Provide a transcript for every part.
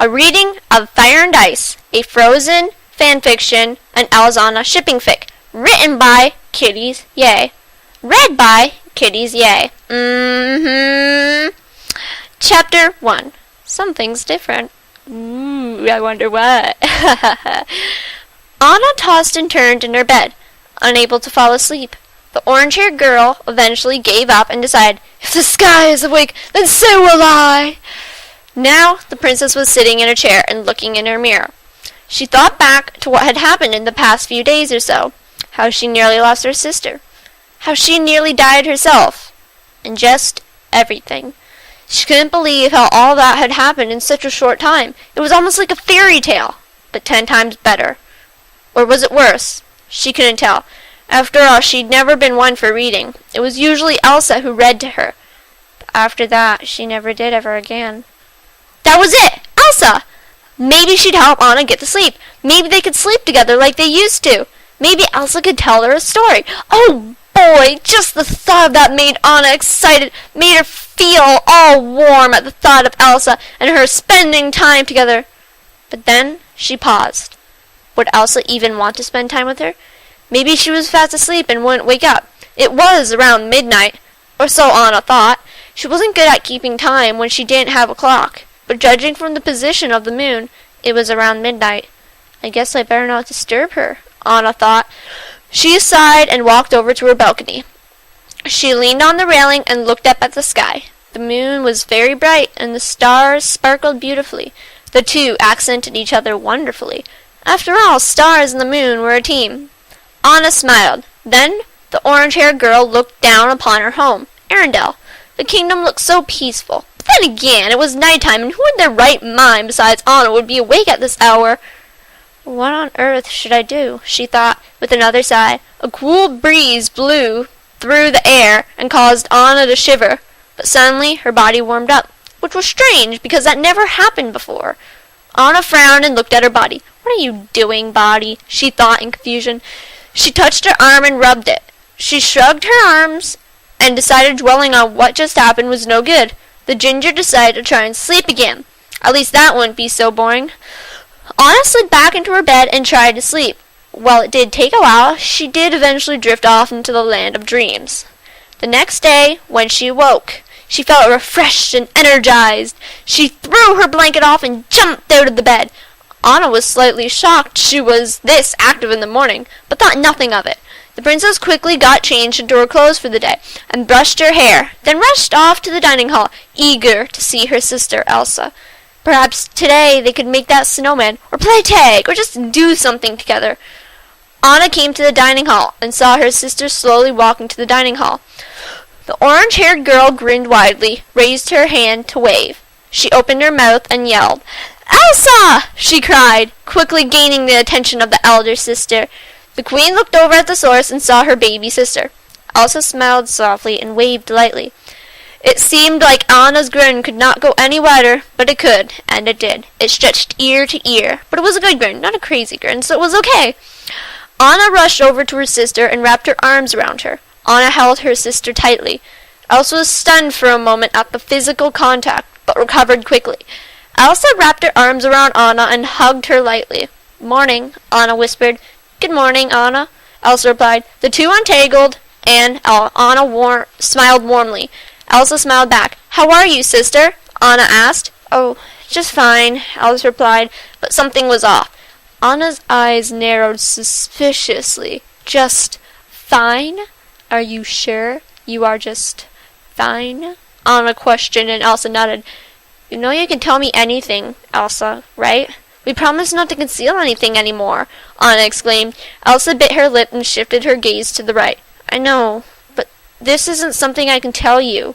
a reading of Fire and Ice, a Frozen fanfiction, and Elzana shipping fic, written by Kitties Yay. Read by Kitties Yay. Chapter 1. Something's different. Ooh, I wonder what. Anna tossed and turned in her bed, unable to fall asleep. The orange-haired girl eventually gave up and decided, if the sky is awake, then so will I. Now the princess was sitting in a chair and looking in her mirror. She thought back to what had happened in the past few days or so, how she nearly lost her sister, how she nearly died herself, and just everything. She couldn't believe how all that had happened in such a short time. It was almost like a fairy tale, but 10 times better. Or was it worse? She couldn't tell. After all, she'd never been one for reading. It was usually Elsa who read to her. But after that, she never did ever again. That was it! Elsa! Maybe she'd help Anna get to sleep. Maybe they could sleep together like they used to. Maybe Elsa could tell her a story. Oh boy, just the thought of that made Anna excited, made her feel all warm at the thought of Elsa and her spending time together. But then she paused. Would Elsa even want to spend time with her? Maybe she was fast asleep and wouldn't wake up. It was around midnight, or so Anna thought. She wasn't good at keeping time when she didn't have a clock, but judging from the position of the moon, it was around midnight. I guess I better not disturb her, Anna thought. She sighed and walked over to her balcony. She leaned on the railing and looked up at the sky. The moon was very bright, and the stars sparkled beautifully. The two accented each other wonderfully. After all, stars and the moon were a team. Anna smiled. Then the orange-haired girl looked down upon her home, Arendelle. The kingdom looked so peaceful. But then again, it was nighttime, and who in their right mind besides Anna would be awake at this hour? What on earth should I do? She thought, with another sigh. A cool breeze blew through the air and caused Anna to shiver. But suddenly her body warmed up, which was strange because that never happened before. Anna frowned and looked at her body. What are you doing, body? She thought in confusion. She touched her arm and rubbed it. She shrugged her arms and decided dwelling on what just happened was no good. The ginger decided to try and sleep again. At least that wouldn't be so boring. Anna slid back into her bed and tried to sleep. While it did take a while, she did eventually drift off into the land of dreams. The next day, when she awoke, she felt refreshed and energized. She threw her blanket off and jumped out of the bed. Anna was slightly shocked she was this active in the morning, but thought nothing of it. The princess quickly got changed into her clothes for the day, and brushed her hair, then rushed off to the dining hall, eager to see her sister Elsa. Perhaps today they could make that snowman, or play tag, or just do something together. Anna came to the dining hall, and saw her sister slowly walking to the dining hall. The orange-haired girl grinned widely, raised her hand to wave. She opened her mouth and yelled. Elsa! She cried, quickly gaining the attention of the elder sister. The queen looked over at the source and saw her baby sister. Elsa smiled softly and waved lightly. It seemed like Anna's grin could not go any wider, but it could, and it did. It stretched ear to ear, but it was a good grin, not a crazy grin, so it was okay. Anna rushed over to her sister and wrapped her arms around her. Anna held her sister tightly. Elsa was stunned for a moment at the physical contact, but recovered quickly. Elsa wrapped her arms around Anna and hugged her lightly. Morning, Anna whispered. Good morning, Anna, Elsa replied. The two untangled, and Anna smiled warmly. Elsa smiled back. How are you, sister? Anna asked. Oh, just fine, Elsa replied, but something was off. Anna's eyes narrowed suspiciously. Just fine? Are you sure you are just fine? Anna questioned, and Elsa nodded. You know you can tell me anything, Elsa, right? We promised not to conceal anything anymore, Anna exclaimed. Elsa bit her lip and shifted her gaze to the right. I know, but this isn't something I can tell you.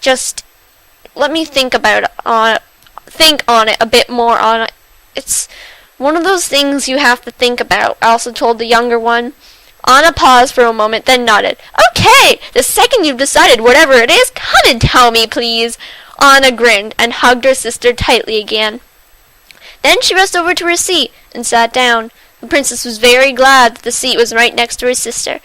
Just let me think about it, think on it a bit more, Anna. It's one of those things you have to think about, Elsa told the younger one. Anna paused for a moment, then nodded. Okay, the second you've decided whatever it is, come and tell me, please. Anna grinned and hugged her sister tightly again. Then she rushed over to her seat and sat down. The princess was very glad that the seat was right next to her sister.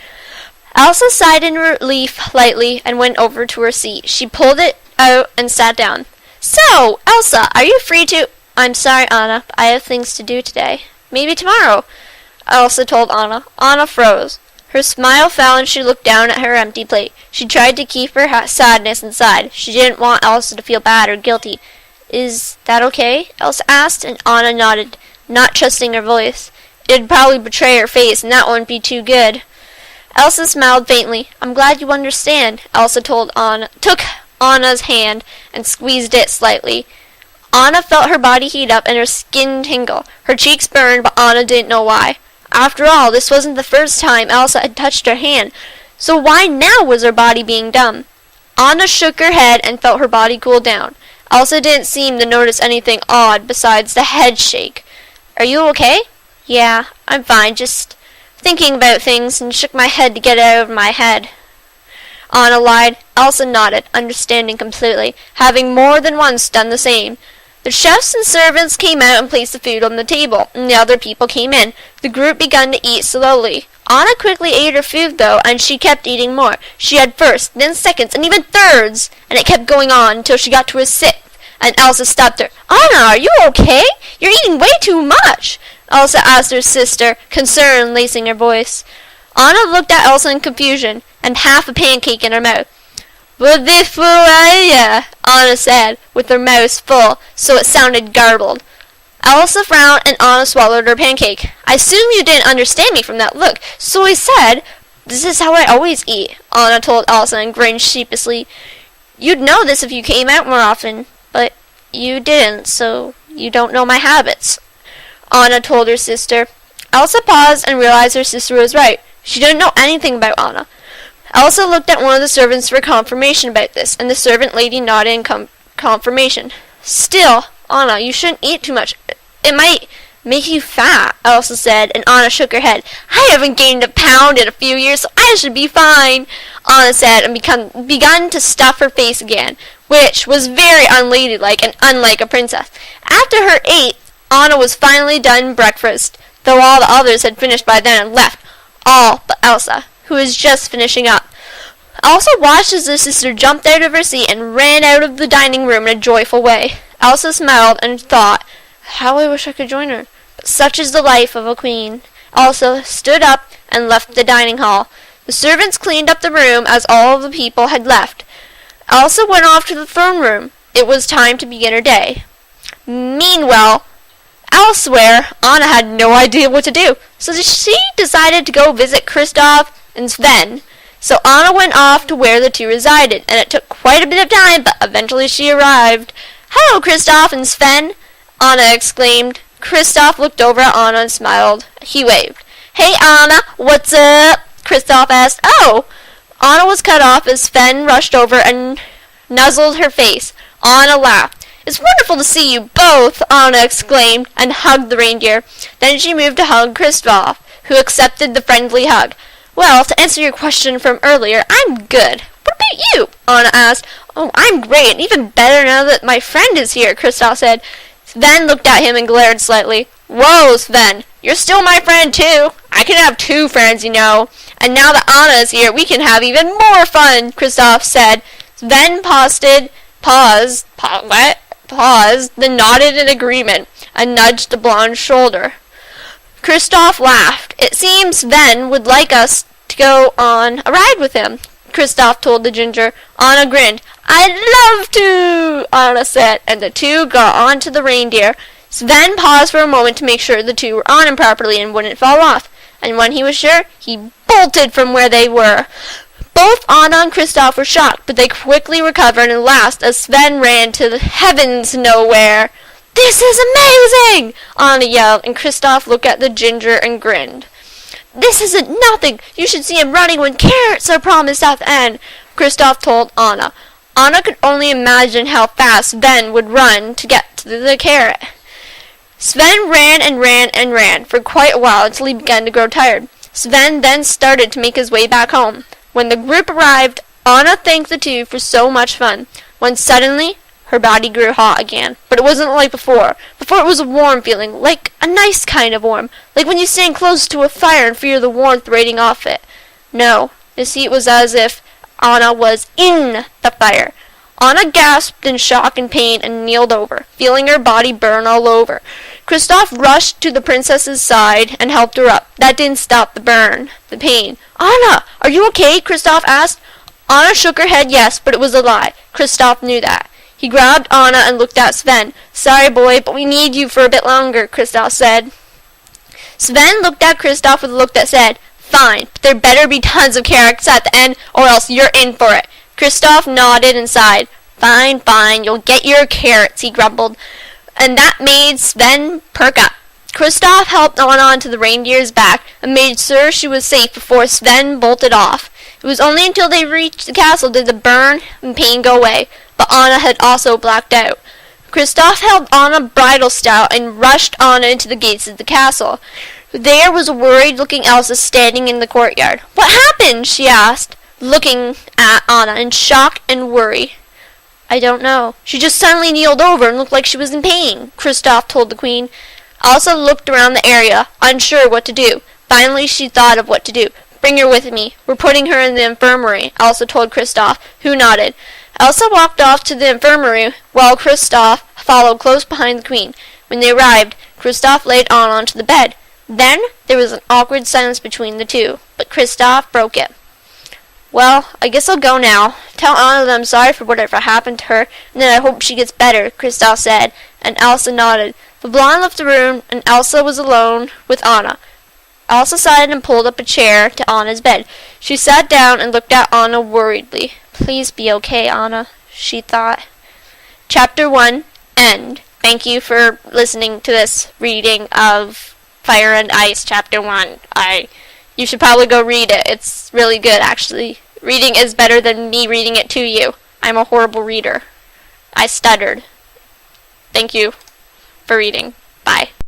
Elsa sighed in relief lightly and went over to her seat. She pulled it out and sat down. So, Elsa, are you free to... I'm sorry, Anna, but I have things to do today. Maybe tomorrow, Elsa told Anna. Anna froze. Her smile fell and she looked down at her empty plate. She tried to keep her sadness inside. She didn't want Elsa to feel bad or guilty. Is that okay? Elsa asked, and Anna nodded, not trusting her voice. It'd probably betray her face, and that wouldn't be too good. Elsa smiled faintly. I'm glad you understand, Elsa took Anna's hand and squeezed it slightly. Anna felt her body heat up and her skin tingle. Her cheeks burned, but Anna didn't know why. After all, this wasn't the first time Elsa had touched her hand, so why now was her body being dumb? Anna shook her head and felt her body cool down. Elsa didn't seem to notice anything odd besides the head shake. Are you okay? Yeah, I'm fine, just thinking about things, and shook my head to get it out of my head. Anna lied. Elsa nodded, understanding completely, having more than once done the same. The chefs and servants came out and placed the food on the table, and the other people came in. The group began to eat slowly. Anna quickly ate her food, though, and she kept eating more. She had firsts, then seconds, and even thirds, and it kept going on until she got to a sixth, and Elsa stopped her. Anna, are you okay? You're eating way too much, Elsa asked her sister, concern lacing her voice. Anna looked at Elsa in confusion, and half a pancake in her mouth. But this will Anna said, with her mouth full, so it sounded garbled. Elsa frowned, and Anna swallowed her pancake. I assume you didn't understand me from that look, so I said, this is how I always eat, Anna told Elsa and grinned sheepishly. You'd know this if you came out more often, but you didn't, so you don't know my habits, Anna told her sister. Elsa paused and realized her sister was right. She didn't know anything about Anna. Elsa looked at one of the servants for confirmation about this, and the servant lady nodded in confirmation. Still, Anna, you shouldn't eat too much. It might make you fat, Elsa said, and Anna shook her head. I haven't gained a pound in a few years, so I should be fine, Anna said, and began to stuff her face again, which was very unladylike and unlike a princess. After her eighth, Anna was finally done breakfast, though all the others had finished by then and left, all but Elsa, who was just finishing up. Elsa watched as her sister jumped out of her seat and ran out of the dining room in a joyful way. Elsa smiled and thought, how I wish I could join her. But such is the life of a queen. Elsa stood up and left the dining hall. The servants cleaned up the room as all of the people had left. Elsa went off to the throne room. It was time to begin her day. Meanwhile, elsewhere, Anna had no idea what to do, so she decided to go visit Kristoff and Sven. So Anna went off to where the two resided, and it took quite a bit of time, but eventually she arrived. Hello, Kristoff and Sven, Anna exclaimed. Kristoff looked over at Anna and smiled. He waved. Hey, Anna, what's up? Kristoff asked. Oh! Anna was cut off as Sven rushed over and nuzzled her face. Anna laughed. It's wonderful to see you both, Anna exclaimed, and hugged the reindeer. Then she moved to hug Kristoff, who accepted the friendly hug. Well, to answer your question from earlier, I'm good. What about you? Anna asked. Oh, I'm great, even better now that my friend is here, Kristoff said. Sven looked at him and glared slightly. Whoa, Sven, you're still my friend too. I can have two friends, you know. And now that Anna is here, we can have even more fun, Kristoff said. Sven paused, then nodded in agreement and nudged the blonde's shoulder. Kristoff laughed. It seems Sven would like us to go on a ride with him, Kristoff told the ginger. Anna grinned. I'd love to, Anna said, and the two got onto the reindeer. Sven paused for a moment to make sure the two were on him properly and wouldn't fall off, and when he was sure, he bolted from where they were. Both Anna and Kristoff were shocked, but they quickly recovered and laughed as Sven ran to the heavens nowhere. This is amazing! Anna yelled, and Kristoff looked at the ginger and grinned. This isn't nothing! You should see him running when carrots are promised at the end, Kristoff told Anna. Anna could only imagine how fast Sven would run to get to the carrot. Sven ran and ran and ran for quite a while until he began to grow tired. Sven then started to make his way back home. When the group arrived, Anna thanked the two for so much fun, when suddenly her body grew hot again. But it wasn't like before. Before it was a warm feeling, like a nice kind of warm, like when you stand close to a fire and feel the warmth radiating off it. No, you see, it was as if Anna was in the fire. Anna gasped in shock and pain and kneeled over, feeling her body burn all over. Kristoff rushed to the princess's side and helped her up. That didn't stop the pain. "Anna, are you okay?" Kristoff asked. Anna shook her head yes, but it was a lie. Kristoff knew that. He grabbed Anna and looked at Sven. "Sorry, boy, but we need you for a bit longer," Kristoff said. Sven looked at Kristoff with a look that said, "Fine, but there better be tons of carrots at the end, or else you're in for it." Kristoff nodded and sighed. "Fine, fine, you'll get your carrots," he grumbled. And that made Sven perk up. Kristoff helped Anna onto the reindeer's back and made sure she was safe before Sven bolted off. It was only until they reached the castle did the burn and pain go away, but Anna had also blacked out. Kristoff held Anna bridle style and rushed Anna into the gates of the castle. There was a worried-looking Elsa standing in the courtyard. "What happened?" she asked, looking at Anna in shock and worry. "I don't know. She just suddenly kneeled over and looked like she was in pain," Kristoff told the queen. Elsa looked around the area, unsure what to do. Finally, she thought of what to do. "Bring her with me. We're putting her in the infirmary," Elsa told Kristoff, who nodded. Elsa walked off to the infirmary while Kristoff followed close behind the queen. When they arrived, Kristoff laid Anna onto the bed. Then there was an awkward silence between the two, but Kristoff broke it. "Well, I guess I'll go now. Tell Anna that I'm sorry for whatever happened to her, and that I hope she gets better," Kristoff said, and Elsa nodded. The blonde left the room, and Elsa was alone with Anna. Elsa sighed and pulled up a chair to Anna's bed. She sat down and looked at Anna worriedly. "Please be okay, Anna," she thought. Chapter 1, End. Thank you for listening to this reading of Fire and Ice, Chapter 1. You should probably go read it. It's really good, actually. Reading is better than me reading it to you. I'm a horrible reader. I stuttered. Thank you for reading. Bye.